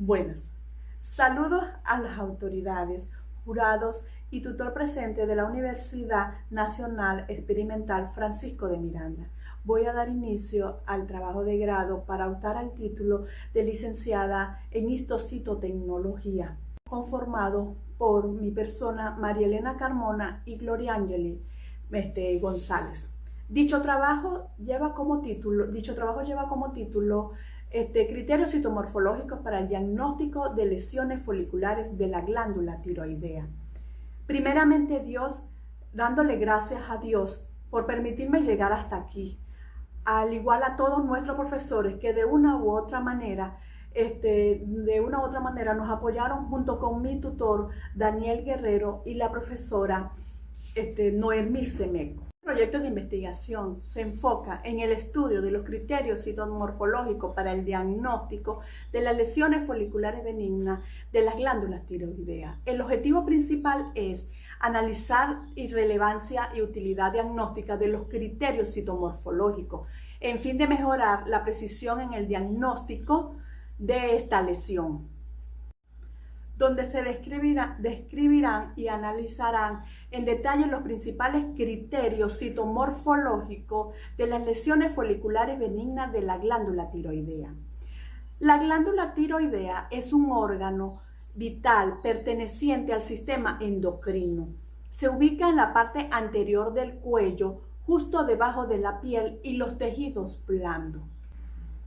Buenas. Saludos a las autoridades, jurados y tutor presente de la Universidad Nacional Experimental Francisco de Miranda. Voy a dar inicio al trabajo de grado para optar al título de licenciada en histocitotecnología, conformado por mi persona María Elena Carmona y Gloria Angeli González. Dicho trabajo lleva como título criterios citomorfológicos para el diagnóstico de lesiones foliculares de la glándula tiroidea. Primeramente Dios, dándole gracias a Dios por permitirme llegar hasta aquí, al igual a todos nuestros profesores que de una u otra manera nos apoyaron junto con mi tutor Daniel Guerrero y la profesora Noemí Semeco. El proyecto de investigación se enfoca en el estudio de los criterios citomorfológicos para el diagnóstico de las lesiones foliculares benignas de las glándulas tiroideas. El objetivo principal es analizar relevancia y utilidad diagnóstica de los criterios citomorfológicos en fin de mejorar la precisión en el diagnóstico de esta lesión, donde se describirán y analizarán en detalle los principales criterios citomorfológicos de las lesiones foliculares benignas de la glándula tiroidea. La glándula tiroidea es un órgano vital perteneciente al sistema endocrino. Se ubica en la parte anterior del cuello, justo debajo de la piel y los tejidos blandos.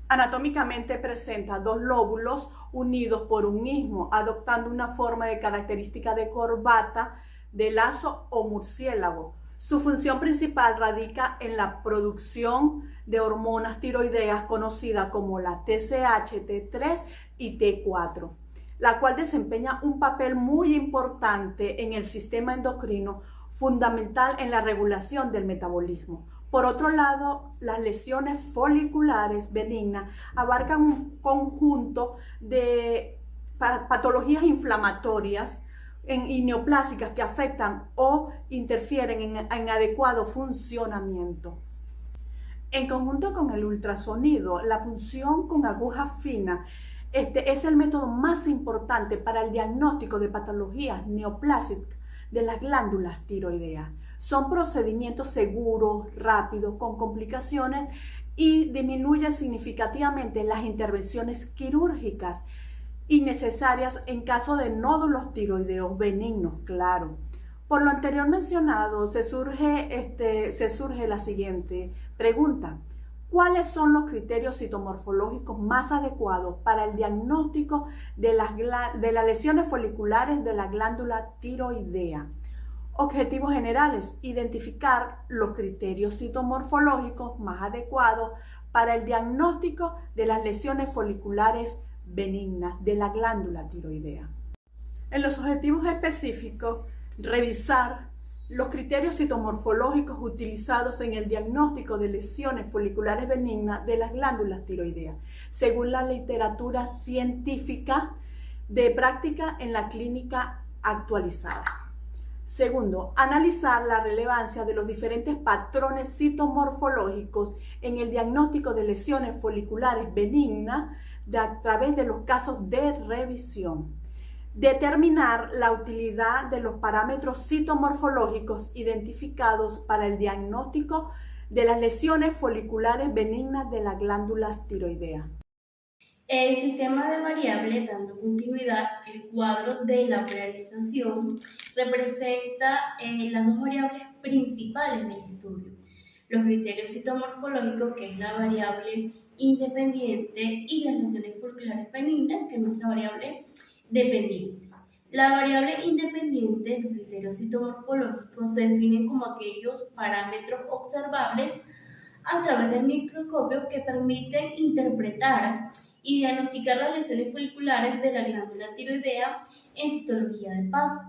Anatómicamente presenta dos lóbulos unidos por un istmo, adoptando una forma de característica de corbata, de lazo o murciélago. Su función principal radica en la producción de hormonas tiroideas conocidas como la TSH, T3 y T4, la cual desempeña un papel muy importante en el sistema endocrino, fundamental en la regulación del metabolismo. Por otro lado, las lesiones foliculares benignas abarcan un conjunto de patologías inflamatorias y neoplásicas que afectan o interfieren en adecuado funcionamiento. En conjunto con el ultrasonido, la punción con aguja fina es el método más importante para el diagnóstico de patologías neoplásicas de las glándulas tiroideas. Son procedimientos seguros, rápidos, con complicaciones y disminuye significativamente las intervenciones quirúrgicas innecesarias en caso de nódulos tiroideos benignos, claro. Por lo anterior mencionado, se surge la siguiente pregunta. ¿Cuáles son los criterios citomorfológicos más adecuados para el diagnóstico de las lesiones foliculares de la glándula tiroidea? Objetivos generales: identificar los criterios citomorfológicos más adecuados para el diagnóstico de las lesiones foliculares benignas de la glándula tiroidea. En los objetivos específicos, revisar los criterios citomorfológicos utilizados en el diagnóstico de lesiones foliculares benignas de las glándulas tiroideas, según la literatura científica de práctica en la clínica actualizada. Segundo, analizar la relevancia de los diferentes patrones citomorfológicos en el diagnóstico de lesiones foliculares benignas a través de los casos de revisión. Determinar la utilidad de los parámetros citomorfológicos identificados para el diagnóstico de las lesiones foliculares benignas de las glándulas tiroideas. El sistema de variables, dando continuidad, el cuadro de la polarización representa las dos variables principales del estudio. Los criterios citomorfológicos, que es la variable independiente, y las lesiones foliculares benignas, que es nuestra variable dependiente. La variable independiente, los criterios citomorfológicos, se definen como aquellos parámetros observables a través del microscopio que permiten interpretar y diagnosticar las lesiones foliculares de la glándula tiroidea en citología de PAF.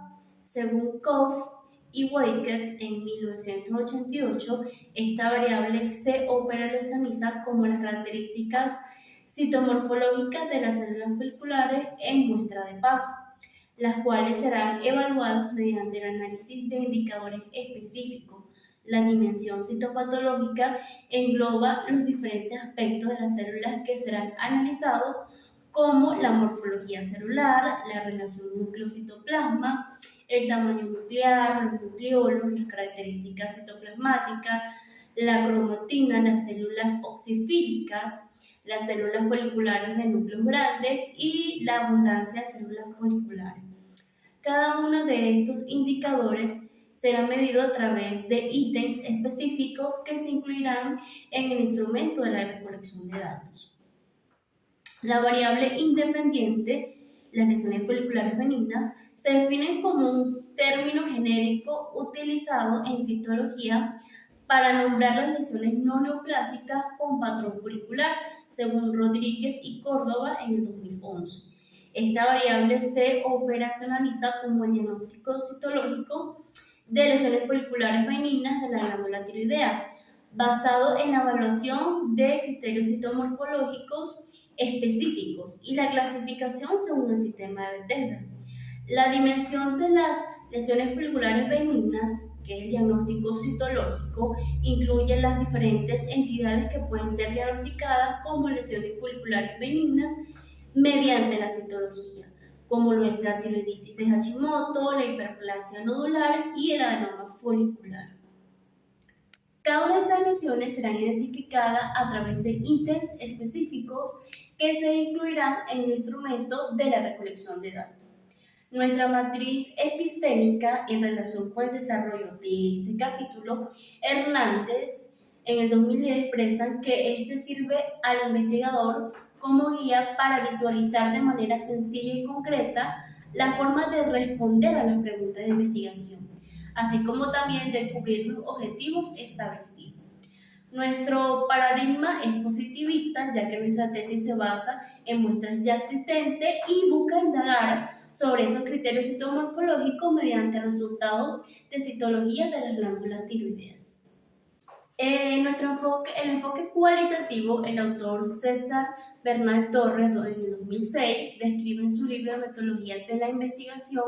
Según Koff y Weikert en 1988, esta variable se operacionaliza como las características citomorfológicas de las células foliculares en muestra de PAF, las cuales serán evaluadas mediante el análisis de indicadores específicos. La dimensión citopatológica engloba los diferentes aspectos de las células que serán analizados, como la morfología celular, la relación núcleo-citoplasma, el tamaño nuclear, los nucleolos, las características citoplasmáticas, la cromatina, las células oxifílicas, las células foliculares de núcleos grandes y la abundancia de células foliculares. Cada uno de estos indicadores será medido a través de ítems específicos que se incluirán en el instrumento de la recolección de datos. La variable independiente, las lesiones foliculares benignas, se definen como un término genérico utilizado en citología para nombrar las lesiones no neoplásicas con patrón folicular, según Rodríguez y Córdoba en el 2011. Esta variable se operacionaliza como el diagnóstico citológico de lesiones foliculares benignas de la glándula tiroidea, basado en la evaluación de criterios citomorfológicos específicos y la clasificación según el sistema de Bethesda. La dimensión de las lesiones foliculares benignas, que es el diagnóstico citológico, incluye las diferentes entidades que pueden ser diagnosticadas como lesiones foliculares benignas mediante la citología, como lo es la tiroiditis de Hashimoto, la hiperplasia nodular y el adenoma folicular. Cada una de estas lesiones serán identificadas a través de ítems específicos que se incluirán en el instrumento de la recolección de datos. Nuestra matriz epistémica en relación con el desarrollo de este capítulo, Hernández en el 2010 expresan que este sirve al investigador como guía para visualizar de manera sencilla y concreta la forma de responder a las preguntas de investigación, así como también descubrir los objetivos establecidos. Nuestro paradigma es positivista, ya que nuestra tesis se basa en muestras ya existentes y busca indagar sobre esos criterios citomorfológicos mediante resultados de citología de las glándulas tiroideas. El enfoque cualitativo, el autor César Bernal Torres en el 2006 describe en su libro de metodología de la investigación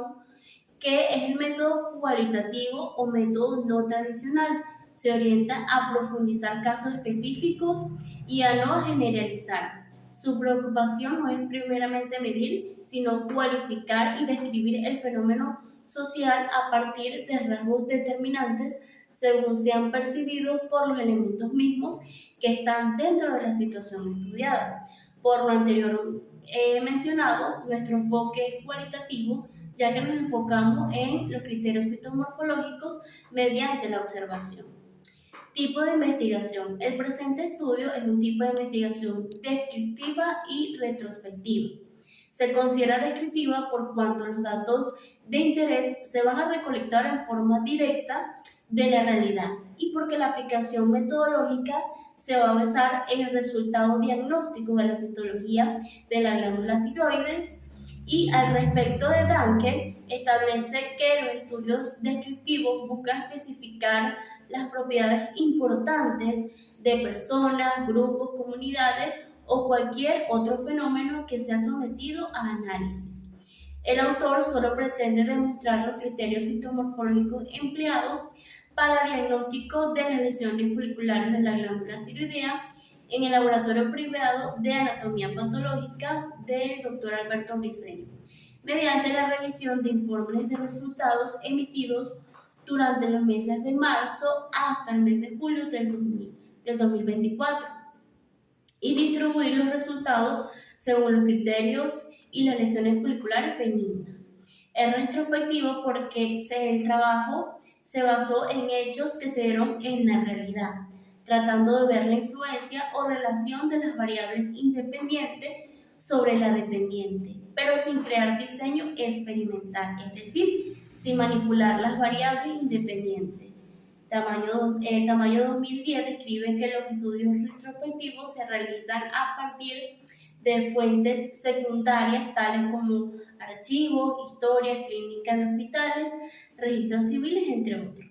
que es el método cualitativo o método no tradicional. Se orienta a profundizar casos específicos y a no generalizar. Su preocupación no es primeramente medir, sino cualificar y describir el fenómeno social a partir de rasgos determinantes según sean percibidos por los elementos mismos que están dentro de la situación estudiada. Por lo anterior mencionado, nuestro enfoque es cualitativo, ya que nos enfocamos en los criterios citomorfológicos mediante la observación. Tipo de investigación. El presente estudio es un tipo de investigación descriptiva y retrospectiva. Se considera descriptiva por cuanto los datos de interés se van a recolectar en forma directa de la realidad y porque la aplicación metodológica se va a basar en el resultado diagnóstico de la citología de la glándula tiroides. Y al respecto de Danke, establece que los estudios descriptivos buscan especificar las propiedades importantes de personas, grupos, comunidades o cualquier otro fenómeno que sea sometido a análisis. El autor solo pretende demostrar los criterios citomorfológicos empleados para diagnóstico de las lesiones foliculares de la glándula tiroidea en el laboratorio privado de anatomía patológica del Dr. Alberto Briceño, mediante la revisión de informes de resultados emitidos durante los meses de marzo hasta el mes de julio del 2024 y distribuir los resultados según los criterios y las lesiones foliculares benignas. Es retrospectivo porque el trabajo se basó en hechos que se dieron en la realidad, tratando de ver la influencia o relación de las variables independientes sobre la dependiente, pero sin crear diseño experimental, es decir, sin manipular las variables independientes. El tamaño 2010 describe que los estudios retrospectivos se realizan a partir de fuentes secundarias tales como archivos, historias clínicas de hospitales, registros civiles, entre otros.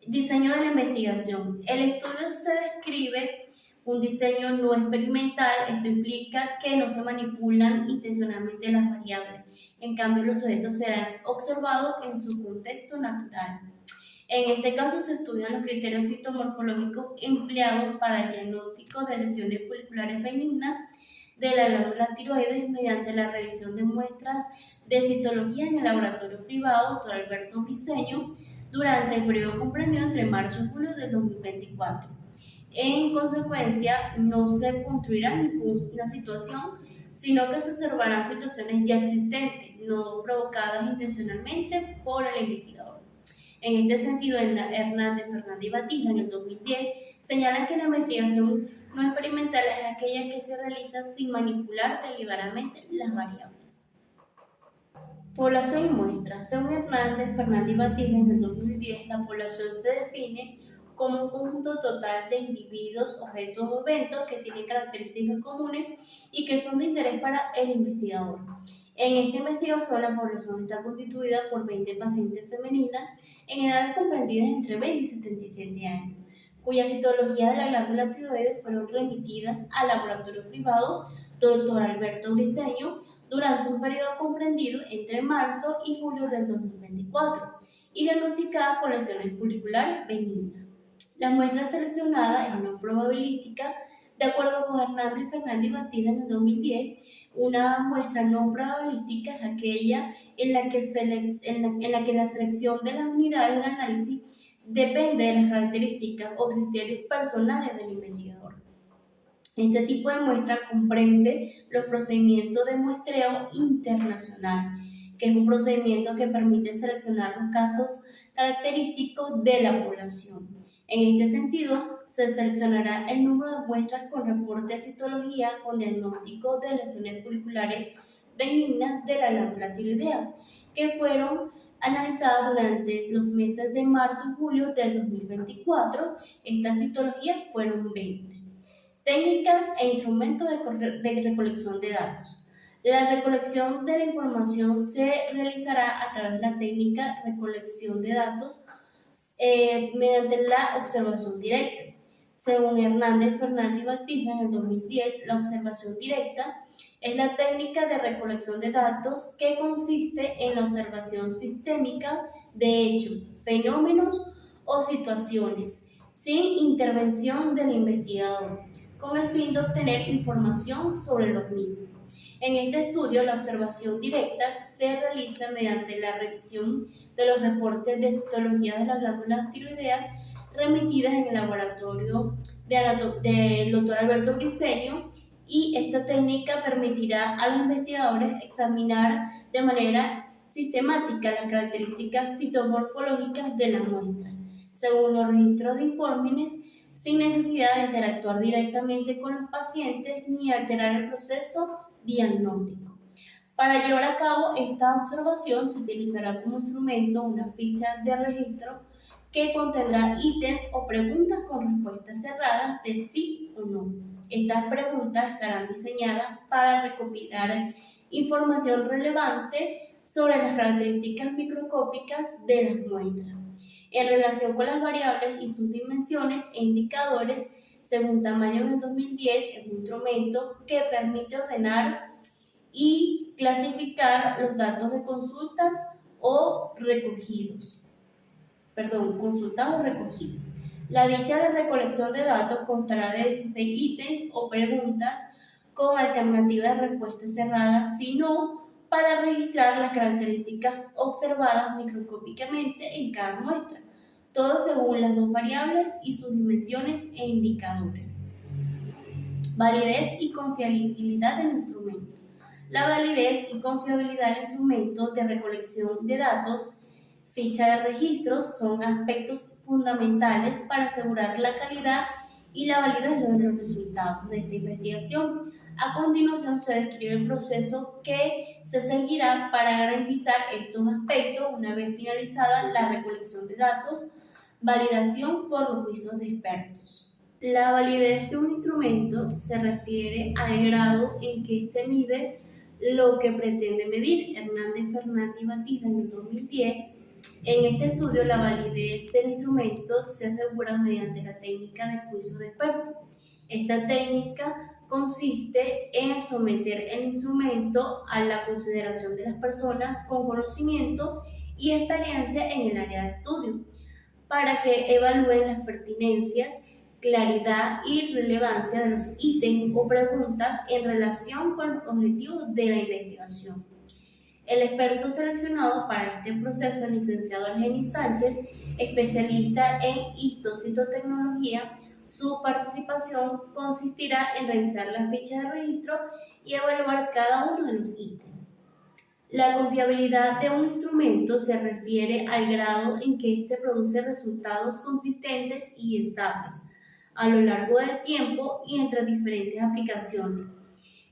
Diseño de la investigación. El estudio se describe un diseño no experimental. Esto implica que no se manipulan intencionalmente las variables. En cambio, los sujetos serán observados en su contexto natural. En este caso, se estudian los criterios citomorfológicos empleados para el diagnóstico de lesiones foliculares benignas de la glándula tiroides mediante la revisión de muestras de citología en el laboratorio privado Dr. Alberto Briceño durante el periodo comprendido entre marzo y julio del 2024. En consecuencia, no se construirá ninguna situación, sino que se observarán situaciones ya existentes, no provocadas intencionalmente por el investigador. En este sentido, Hernández, Fernández y Batista en el 2010 señalan que la investigación no experimental es aquella que se realiza sin manipular deliberadamente las variables. Población y muestra. Según Hernández, Fernández y Batista en el 2010, la población se define como un conjunto total de individuos, objetos o eventos que tienen características comunes y que son de interés para el investigador. En esta investigación, la población está constituida por 20 pacientes femeninas en edades comprendidas entre 20 y 77 años, cuya citología de la glándula tiroides fueron remitidas al laboratorio privado Dr. Alberto Briceño durante un periodo comprendido entre marzo y julio del 2024 y diagnosticadas por lesiones folliculares benignas. Las muestras seleccionadas en una probabilística, de acuerdo con Hernández, Fernández y Batista en el 2010, una muestra no probabilística es aquella en la que la selección de las unidades del análisis depende de las características o criterios personales del investigador. Este tipo de muestra comprende los procedimientos de muestreo internacional, que es un procedimiento que permite seleccionar los casos característicos de la población. En este sentido, se seleccionará el número de muestras con reporte de citología con diagnóstico de lesiones folliculares benignas de la glándula tiroideas, que fueron analizadas durante los meses de marzo y julio del 2024. Estas citologías fueron 20. Técnicas e instrumentos de recolección de datos. La recolección de la información se realizará a través de la técnica de recolección de datos mediante la observación directa. Según Hernández, Fernández y Batista en el 2010, la observación directa es la técnica de recolección de datos que consiste en la observación sistémica de hechos, fenómenos o situaciones, sin intervención del investigador, con el fin de obtener información sobre los mismos. En este estudio, la observación directa se realiza mediante la revisión de los reportes de citología de las glándulas tiroideas remitidas en el laboratorio del Dr. Alberto Briceño, y esta técnica permitirá a los investigadores examinar de manera sistemática las características citomorfológicas de la muestra, según los registros de informes, sin necesidad de interactuar directamente con los pacientes ni alterar el proceso diagnóstico. Para llevar a cabo esta observación se utilizará como instrumento una ficha de registro que contendrá ítems o preguntas con respuestas cerradas de sí o no. Estas preguntas estarán diseñadas para recopilar información relevante sobre las características microscópicas de las muestras, en relación con las variables y sus dimensiones e indicadores según tamaño. En el 2010 es un instrumento que permite ordenar y clasificar los datos de consultas o recogidos. La dicha de recolección de datos constará de 16 ítems o preguntas con alternativa de respuesta cerrada, sino para registrar las características observadas microscópicamente en cada muestra, todo según las dos variables y sus dimensiones e indicadores. Validez y confiabilidad del instrumento. La validez y confiabilidad del instrumento de recolección de datos, ficha de registros, son aspectos fundamentales para asegurar la calidad y la validez de los resultados de esta investigación. A continuación se describe el proceso que se seguirá para garantizar estos aspectos una vez finalizada la recolección de datos, validación por los juicios de expertos. La validez de un instrumento se refiere al grado en que éste mide lo que pretende medir. Hernández, Fernández y Batista en el 2010. En este estudio, la validez del instrumento se asegura mediante la técnica del juicio de expertos. Esta técnica consiste en someter el instrumento a la consideración de las personas con conocimiento y experiencia en el área de estudio, para que evalúen las pertinencias claridad y relevancia de los ítems o preguntas en relación con los objetivos de la investigación. El experto seleccionado para este proceso es el licenciado Argenis Sánchez, especialista en histocitotecnología. Su participación consistirá en revisar la ficha de registro y evaluar cada uno de los ítems. La confiabilidad de un instrumento se refiere al grado en que éste produce resultados consistentes y estables a lo largo del tiempo y entre diferentes aplicaciones.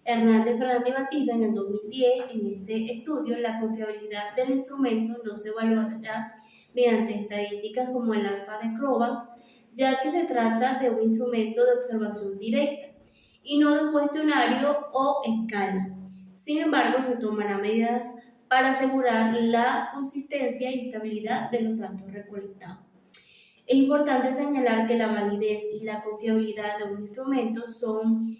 Hernández Fernández Batista en el 2010, en este estudio, la confiabilidad del instrumento no se evaluará mediante estadísticas como el alfa de Crowell, ya que se trata de un instrumento de observación directa y no de un cuestionario o escala. Sin embargo, se tomarán medidas para asegurar la consistencia y estabilidad de los datos recolectados. Es importante señalar que la validez y la confiabilidad de un instrumento son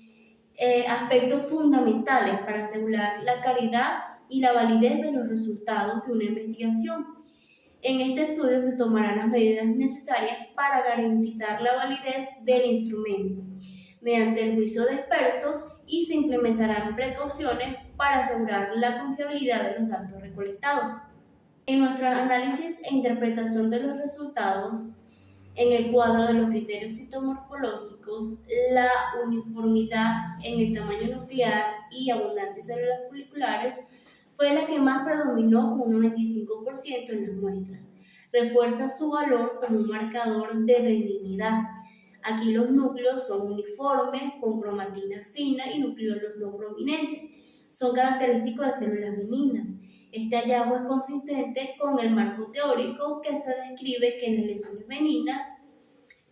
aspectos fundamentales para asegurar la calidad y la validez de los resultados de una investigación. En este estudio se tomarán las medidas necesarias para garantizar la validez del instrumento mediante el juicio de expertos y se implementarán precauciones para asegurar la confiabilidad de los datos recolectados. En nuestro análisis e interpretación de los resultados, en el cuadro de los criterios citomorfológicos, la uniformidad en el tamaño nuclear y abundantes células foliculares fue la que más predominó con un 95% en las muestras. Refuerza su valor como un marcador de benignidad. Aquí los núcleos son uniformes, con cromatina fina y nucleolos no prominentes. Son característicos de células benignas. Este hallazgo es consistente con el marco teórico que se describe que en las lesiones benignas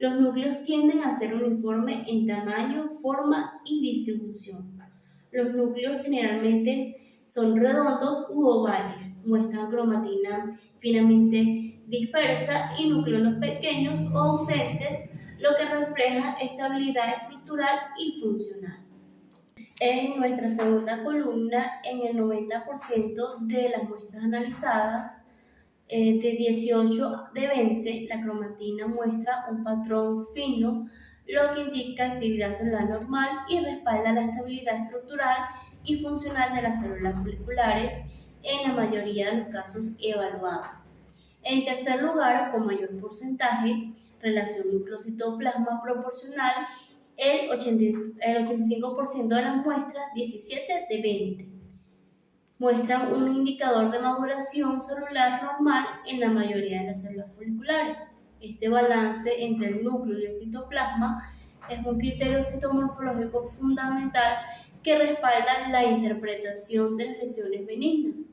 los núcleos tienden a ser uniformes en tamaño, forma y distribución. Los núcleos generalmente son redondos u ovales, muestran cromatina finamente dispersa y núcleos pequeños o ausentes, lo que refleja estabilidad estructural y funcional. En nuestra segunda columna, en el 90% de las muestras analizadas, de 18 de 20, la cromatina muestra un patrón fino, lo que indica actividad celular normal y respalda la estabilidad estructural y funcional de las células foliculares en la mayoría de los casos evaluados. En tercer lugar, con mayor porcentaje, relación núcleo-citoplasma proporcional, el 85% de las muestras, 17 de 20, muestran un indicador de maduración celular normal en la mayoría de las células foliculares. Este balance entre el núcleo y el citoplasma es un criterio citomorfológico fundamental que respalda la interpretación de las lesiones benignas.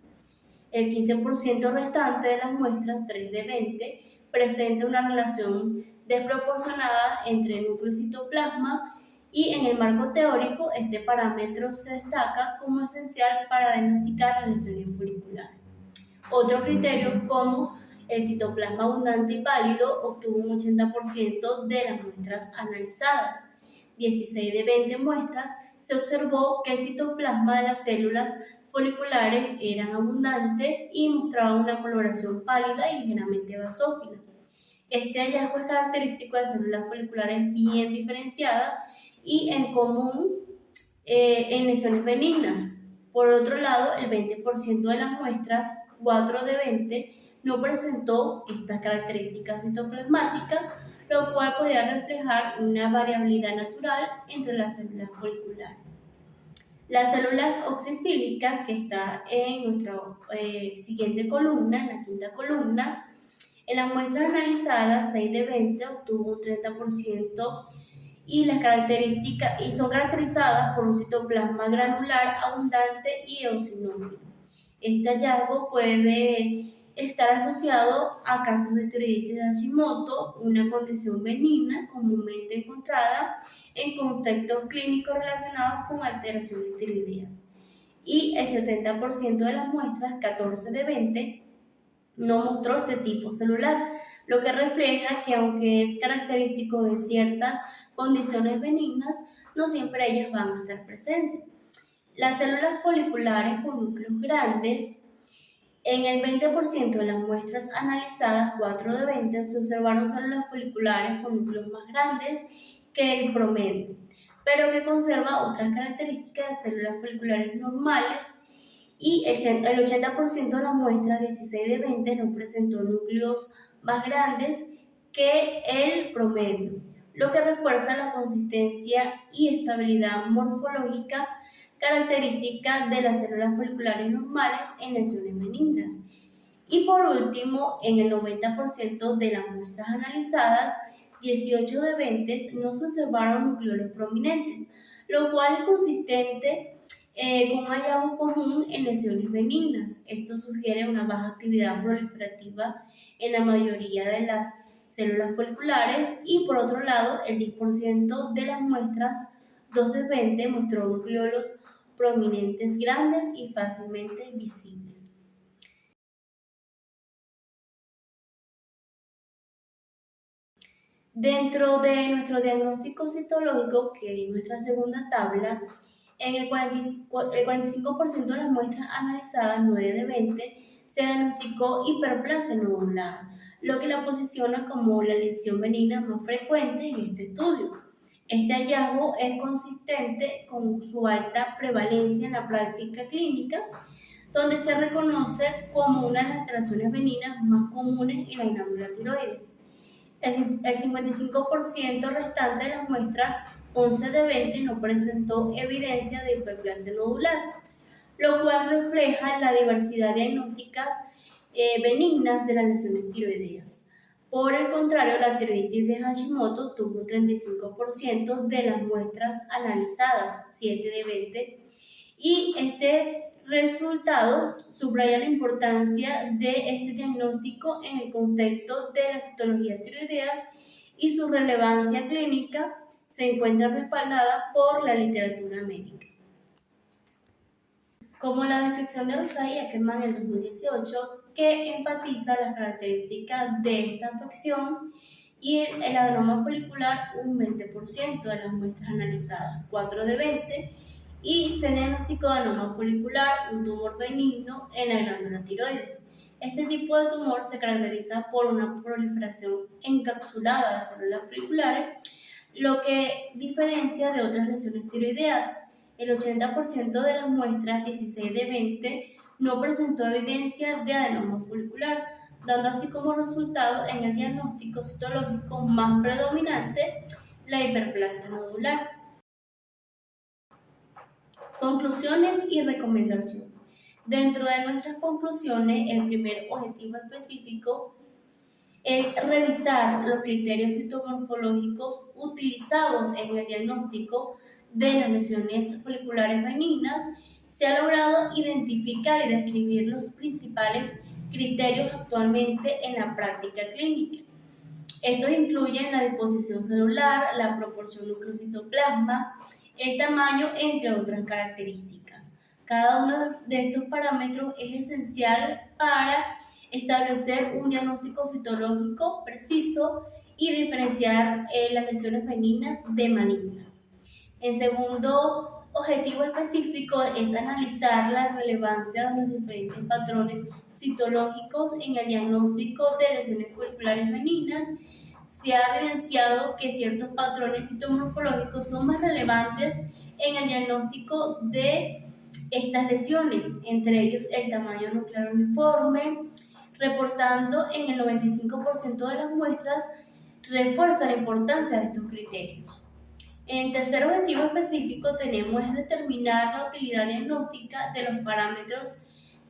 El 15% restante de las muestras, 3 de 20, presenta una relación desproporcionada entre el núcleo y citoplasma y en el marco teórico este parámetro se destaca como esencial para diagnosticar las lesiones foliculares. Otro criterio como el citoplasma abundante y pálido obtuvo un 80% de las muestras analizadas. 16 de 20 muestras se observó que el citoplasma de las células foliculares eran abundantes y mostraban una coloración pálida y ligeramente basófila. Este hallazgo es característico de células foliculares bien diferenciadas y en común en lesiones benignas. Por otro lado, el 20% de las muestras, 4 de 20, no presentó estas características citoplasmáticas, lo cual podría reflejar una variabilidad natural entre las células foliculares. Las células oxifílicas, que está en nuestra siguiente columna, en la quinta columna, en las muestras analizadas, 6 de 20 obtuvo un 30% y son caracterizadas por un citoplasma granular abundante y eosinófilo. Este hallazgo puede estar asociado a casos de tiroiditis de Hashimoto, una condición benigna comúnmente encontrada en contextos clínicos relacionados con alteraciones tiroideas. Y el 70% de las muestras, 14 de 20, no mostró este tipo celular, lo que refleja que aunque es característico de ciertas condiciones benignas, no siempre ellas van a estar presentes. Las células foliculares con núcleos grandes, en el 20% de las muestras analizadas, 4 de 20, se observaron células foliculares con núcleos más grandes que el promedio, pero que conserva otras características de células foliculares normales, y el 80% de las muestras, 16 de 20, no presentó núcleos más grandes que el promedio, lo que refuerza la consistencia y estabilidad morfológica característica de las células foliculares normales en lesiones benignas. Y por último, en el 90% de las muestras analizadas, 18 de 20 no se observaron nucleolos prominentes, lo cual es consistente con un hallazgo común en lesiones benignas. Esto sugiere una baja actividad proliferativa en la mayoría de las células foliculares, y por otro lado, el 10% de las muestras, 2 de 20, mostró nucleolos prominentes grandes y fácilmente visibles. Dentro de nuestro diagnóstico citológico, que es nuestra segunda tabla, en el 45% de las muestras analizadas, 9 de 20, se diagnosticó hiperplasia nodular, lo que la posiciona como la lesión benigna más frecuente en este estudio. Este hallazgo es consistente con su alta prevalencia en la práctica clínica, donde se reconoce como una de las alteraciones benignas más comunes en la glándula tiroides. El 55% restante de las muestras, 11 de 20, no presentó evidencia de hiperplasia nodular, lo cual refleja la diversidad diagnósticas benignas de las lesiones tiroideas. Por el contrario, la tiroiditis de Hashimoto tuvo un 35% de las muestras analizadas, 7 de 20, y este resultado subraya la importancia de este diagnóstico en el contexto de la citología tiroidea, y su relevancia clínica se encuentra respaldada por la literatura médica. Como la descripción de Rosai y Ackerman en 2018, que enfatiza las características de esta afección, y el adenoma folicular, un 20% de las muestras analizadas, 4 de 20, y se diagnosticó adenoma folicular, un tumor benigno en la glándula tiroides. Este tipo de tumor se caracteriza por una proliferación encapsulada de células foliculares, lo que diferencia de otras lesiones tiroideas. El 80% de las muestras, 16 de 20, no presentó evidencia de adenoma folicular, dando así como resultado en el diagnóstico citológico más predominante la hiperplasia nodular. Conclusiones y recomendaciones. Dentro de nuestras conclusiones, el primer objetivo específico es revisar los criterios citomorfológicos utilizados en el diagnóstico de las lesiones foliculares benignas. Se ha logrado identificar y describir los principales criterios actualmente en la práctica clínica. Estos incluyen la disposición celular, la proporción núcleo-citoplasma, el tamaño, entre otras características. Cada uno de estos parámetros es esencial para establecer un diagnóstico citológico preciso y diferenciar las lesiones benignas de malignas. El segundo objetivo específico es analizar la relevancia de los diferentes patrones citológicos en el diagnóstico de lesiones foliculares benignas. Se ha evidenciado que ciertos patrones citomorfológicos son más relevantes en el diagnóstico de estas lesiones, entre ellos el tamaño nuclear uniforme, reportando en el 95% de las muestras, refuerza la importancia de estos criterios. En tercer objetivo específico tenemos es determinar la utilidad diagnóstica de los parámetros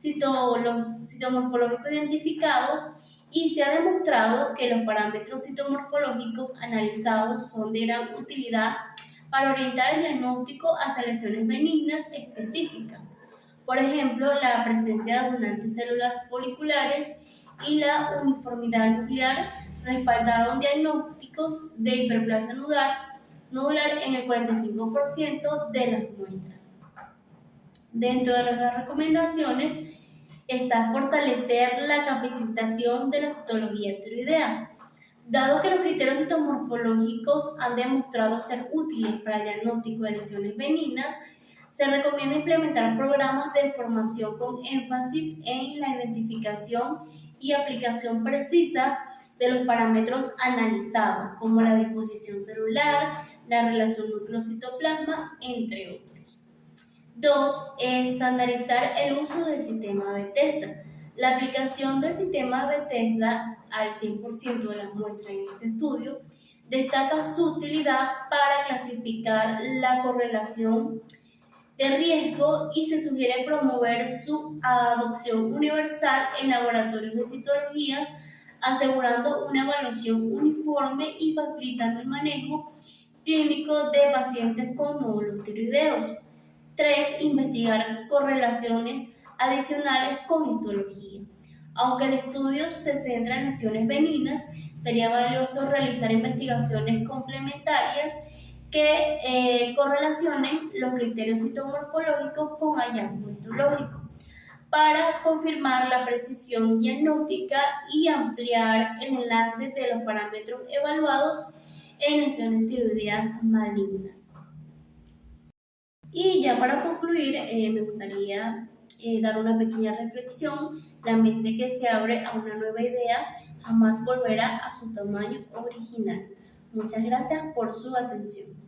citomorfológicos identificados, y se ha demostrado que los parámetros citomorfológicos analizados son de gran utilidad para orientar el diagnóstico hacia lesiones benignas específicas. Por ejemplo, la presencia de abundantes células foliculares y la uniformidad nuclear respaldaron diagnósticos de hiperplasia nodular en el 45% de las muestras. Dentro de las recomendaciones está fortalecer la capacitación de la citología tiroidea. Dado que los criterios citomorfológicos han demostrado ser útiles para el diagnóstico de lesiones benignas, se recomienda implementar programas de formación con énfasis en la identificación y aplicación precisa de los parámetros analizados, como la disposición celular, la relación núcleo-citoplasma, entre otros. 2. Estandarizar el uso del sistema Bethesda. La aplicación del sistema Bethesda al 100% de las muestras en este estudio destaca su utilidad para clasificar la correlación de riesgo y se sugiere promover su adopción universal en laboratorios de citologías, asegurando una evaluación uniforme y facilitando el manejo clínico de pacientes con nódulos tiroideos. 3. Investigar correlaciones adicionales con histología. Aunque el estudio se centra en lesiones benignas, sería valioso realizar investigaciones complementarias que correlacionen los criterios citomorfológicos con hallazgos histológicos para confirmar la precisión diagnóstica y ampliar el enlace de los parámetros evaluados en lesiones tiroideas malignas. Y ya para concluir, me gustaría dar una pequeña reflexión. La mente que se abre a una nueva idea jamás volverá a su tamaño original. Muchas gracias por su atención.